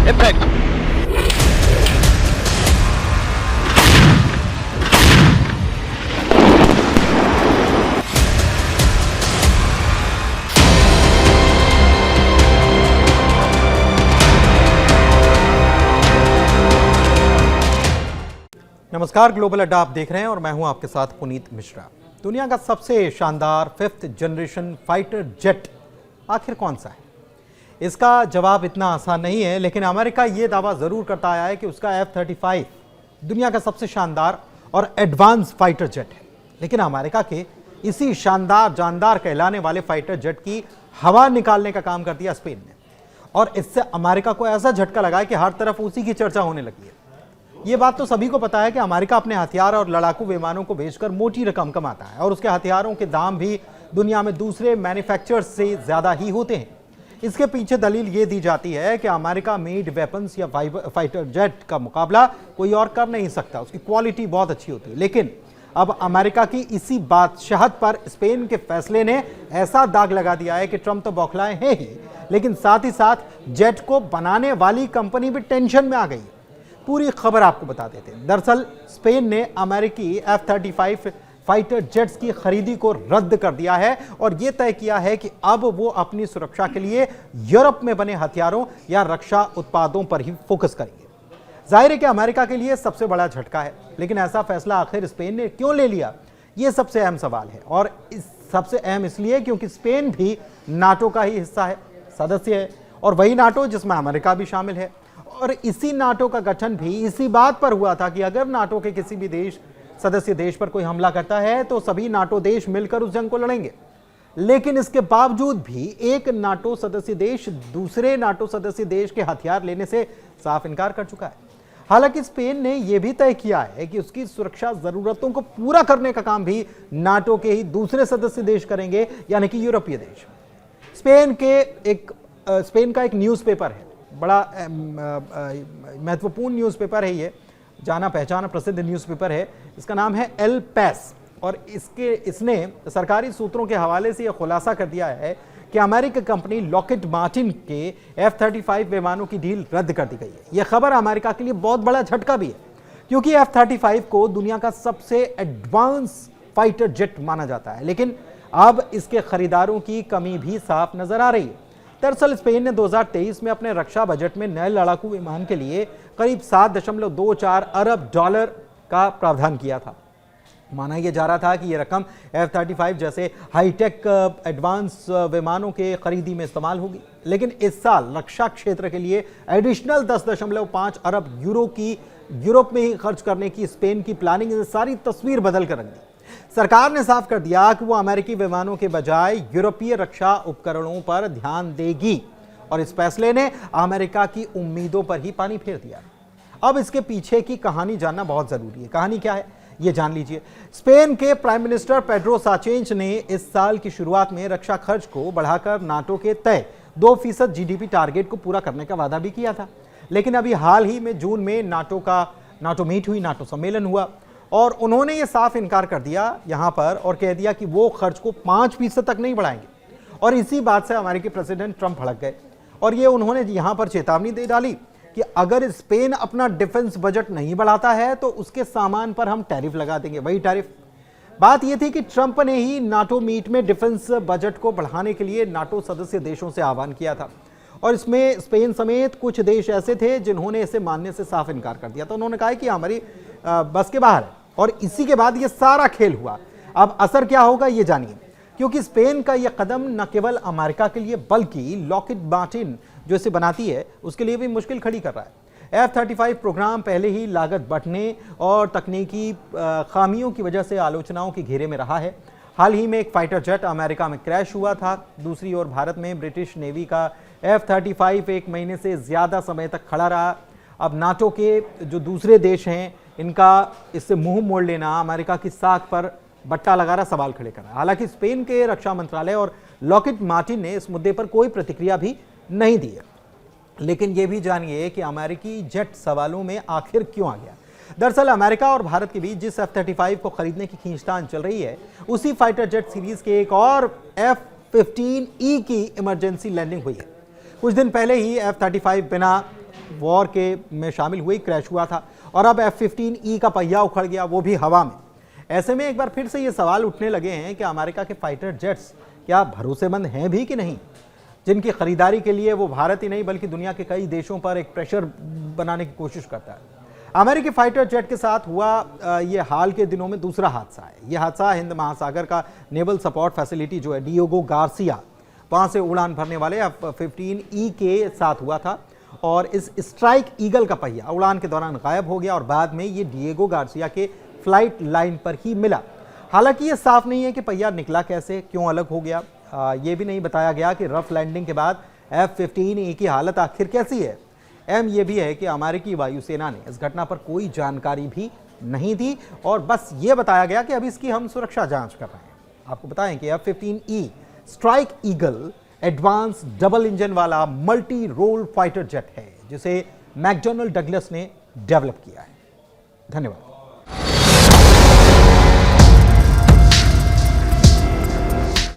Impact. नमस्कार, global अड्डा आप देख रहे हैं और मैं हूं आपके साथ पुनीत मिश्रा। दुनिया का सबसे शानदार 5th जनरेशन फाइटर जेट आखिर कौन सा है? इसका जवाब इतना आसान नहीं है, लेकिन अमेरिका ये दावा जरूर करता आया है कि उसका F-35 दुनिया का सबसे शानदार और एडवांस फाइटर जेट है। लेकिन अमेरिका के इसी शानदार जानदार कहलाने वाले फाइटर जेट की हवा निकालने का काम कर दिया स्पेन ने, और इससे अमेरिका को ऐसा झटका लगा है कि हर तरफ उसी की चर्चा होने लगी है। ये बात तो सभी को पता है कि अमेरिका अपने हथियार और लड़ाकू विमानों को बेचकर मोटी रकम कमाता है, और उसके हथियारों के दाम भी दुनिया में दूसरे मैन्युफैक्चरर्स से ज्यादा ही होते हैं। इसके पीछे दलील ये दी जाती है कि अमेरिका मेड वेपन्स या फाइटर जेट का मुकाबला कोई और कर नहीं सकता, उसकी क्वालिटी बहुत अच्छी होती है। लेकिन अब अमेरिका की इसी बादशाहत पर स्पेन के फैसले ने ऐसा दाग लगा दिया है कि ट्रंप तो बौखलाए हैं ही, लेकिन साथ ही साथ जेट को बनाने वाली कंपनी भी टेंशन में आ गई है। पूरी खबर आपको बता देते हैं। दरअसल स्पेन ने अमेरिकी F-35 फाइटर जेट्स की खरीदी को रद्द कर दिया है और यह तय किया है कि अब वो अपनी सुरक्षा के लिए यूरोप में बने हथियारों या रक्षा उत्पादों पर ही फोकस करेंगे। जाहिर है कि अमेरिका के लिए सबसे बड़ा झटका है, लेकिन ऐसा फैसला आखिर स्पेन ने क्यों ले लिया, यह सबसे अहम सवाल है। और सबसे अहम इसलिए क्योंकि स्पेन भी नाटो का ही हिस्सा है, सदस्य है, और वही नाटो जिसमें अमेरिका भी शामिल है। और इसी नाटो का गठन भी इसी बात पर हुआ था कि अगर नाटो के किसी भी सदस्य देश पर कोई हमला करता है तो सभी नाटो देश मिलकर उस जंग को लड़ेंगे। लेकिन इसके बावजूद भी एक नाटो सदस्य देश दूसरे नाटो सदस्य देश के हथियार लेने से साफ इनकार कर चुका है। हालांकि स्पेन ने यह भी तय किया है कि उसकी सुरक्षा जरूरतों को पूरा करने का काम भी नाटो के ही दूसरे सदस्य देश करेंगे, यानी कि यूरोपीय देश। स्पेन का एक न्यूज़पेपर है, बड़ा महत्वपूर्ण न्यूज़पेपर है, ये जाना पहचाना प्रसिद्ध न्यूज़पेपर है। इसका नाम है एल पैस, और इसने सरकारी सूत्रों के हवाले से यह खुलासा कर दिया है कि अमेरिकी कंपनी लॉकहीड मार्टिन के F-35 विमानों की डील रद्द कर दी गई है। यह खबर अमेरिका के लिए बहुत बड़ा झटका भी है, क्योंकि F-35 को दुनिया का सबसे एडवांस फाइटर जेट माना जाता है, लेकिन अब इसके खरीदारों की कमी भी साफ नजर आ रही है। दरअसल स्पेन ने 2023 में अपने रक्षा बजट में नए लड़ाकू विमान के लिए करीब 7.24 अरब डॉलर का प्रावधान किया था। माना यह जा रहा था कि यह रकम F-35 जैसे हाईटेक एडवांस विमानों के खरीदी में इस्तेमाल होगी। लेकिन इस साल रक्षा क्षेत्र के लिए एडिशनल 10.5 अरब यूरो की यूरोप में ही खर्च करने की स्पेन की प्लानिंग ने सारी तस्वीर बदल कर रख दी। सरकार ने साफ कर दिया कि वो अमेरिकी विमानों के बजाय यूरोपीय रक्षा उपकरणों पर ध्यान देगी, और इस फैसले ने अमेरिका की उम्मीदों पर ही पानी फेर दिया। अब इसके पीछे की कहानी जानना बहुत जरूरी है। कहानी क्या है, ये जान लीजिए। स्पेन के प्राइम मिनिस्टर पेड्रो साचेंच ने इस साल की शुरुआत में रक्षा खर्च को बढ़ाकर नाटो के तय 2% GDP टारगेट को पूरा करने का वादा भी किया था। लेकिन अभी हाल ही में जून में नाटो मीट हुई, नाटो सम्मेलन हुआ, और उन्होंने ये साफ इनकार कर दिया यहां पर, और कह दिया कि वो खर्च को 5% तक नहीं बढ़ाएंगे। और इसी बात से अमेरिकी प्रेसिडेंट ट्रंप भड़क गए, और ये उन्होंने यहां पर चेतावनी दे डाली कि अगर स्पेन अपना डिफेंस बजट नहीं बढ़ाता है तो उसके सामान पर हम टैरिफ लगा देंगे। वही टैरिफ। बात यह थी कि ट्रंप ने ही नाटो मीट में डिफेंस बजट को बढ़ाने के लिए नाटो सदस्य देशों से आह्वान किया था, और इसमें स्पेन समेत कुछ देश ऐसे थे जिन्होंने इसे मानने से साफ इनकार कर दिया था। उन्होंने कहा कि हमारी बस के बाहर है, और इसी के बाद ये सारा खेल हुआ। अब असर क्या होगा ये जानिए, क्योंकि स्पेन का यह कदम न केवल अमेरिका के लिए बल्कि लॉकहीड मार्टिन जो इसे बनाती है उसके लिए भी मुश्किल खड़ी कर रहा है। F-35 प्रोग्राम पहले ही लागत बढ़ने और तकनीकी खामियों की वजह से आलोचनाओं के घेरे में रहा है। हाल ही में एक फाइटर जेट अमेरिका में क्रैश हुआ था। दूसरी ओर भारत में ब्रिटिश नेवी का F-35 एक महीने से ज्यादा समय तक खड़ा रहा। अब नाटो के जो दूसरे देश हैं इनका इससे मुंह मोड़ लेना अमेरिका की साख पर बट्टा लगा रहा सवाल खड़े कर रहा है। हालांकि स्पेन के रक्षा मंत्रालय और लॉकहीड मार्टिन ने इस मुद्दे पर कोई प्रतिक्रिया भी नहीं दी है। लेकिन यह भी जानिए कि अमेरिकी जेट सवालों में आखिर क्यों आ गया। दरअसल अमेरिका और भारत के बीच जिस F-35 को खरीदने की खींचतान चल रही है, उसी फाइटर जेट सीरीज के एक और F-15E की इमरजेंसी लैंडिंग हुई है। कुछ दिन पहले ही F-35 बिना वॉर के में शामिल हुए क्रैश हुआ था और अब F-15E का पहिया उखड़ गया, वो भी हवा में। ऐसे में एक बार फिर से ये सवाल उठने लगे हैं कि अमेरिका के फाइटर जेट्स क्या भरोसेमंद हैं भी कि नहीं, जिनकी खरीदारी के लिए वो भारत ही नहीं बल्कि दुनिया के कई देशों पर एक प्रेशर बनाने की कोशिश करता है। अमेरिकी फाइटर जेट के साथ हुआ ये हाल के दिनों में दूसरा हादसा है। ये हादसा हिंद महासागर का नेवल सपोर्ट फैसिलिटी जो है डिएगो गार्सिया, वहां से उड़ान भरने वाले F-15E के साथ हुआ था और इस स्ट्राइक ईगल का पहिया उड़ान के दौरान गायब हो गया और बाद में ये डिएगो गार्सिया के फ्लाइट लाइन पर ही मिला। हालांकि ये साफ नहीं है कि पहिया निकला कैसे, क्यों अलग हो गया। ये भी नहीं बताया गया कि रफ लैंडिंग के बाद F-15E की हालत आखिर कैसी है। अहम यह भी है कि अमेरिकी वायुसेना ने इस घटना पर कोई जानकारी भी नहीं दी और बस ये बताया गया कि अभी इसकी हम सुरक्षा जांच कर रहे हैं। आपको बताएं कि F-15E strike eagle advance double engine वाला मल्टी रोल फाइटर जेट है जिसे मैकडॉनल्ड डगलस ने डेवलप किया है। धन्यवाद।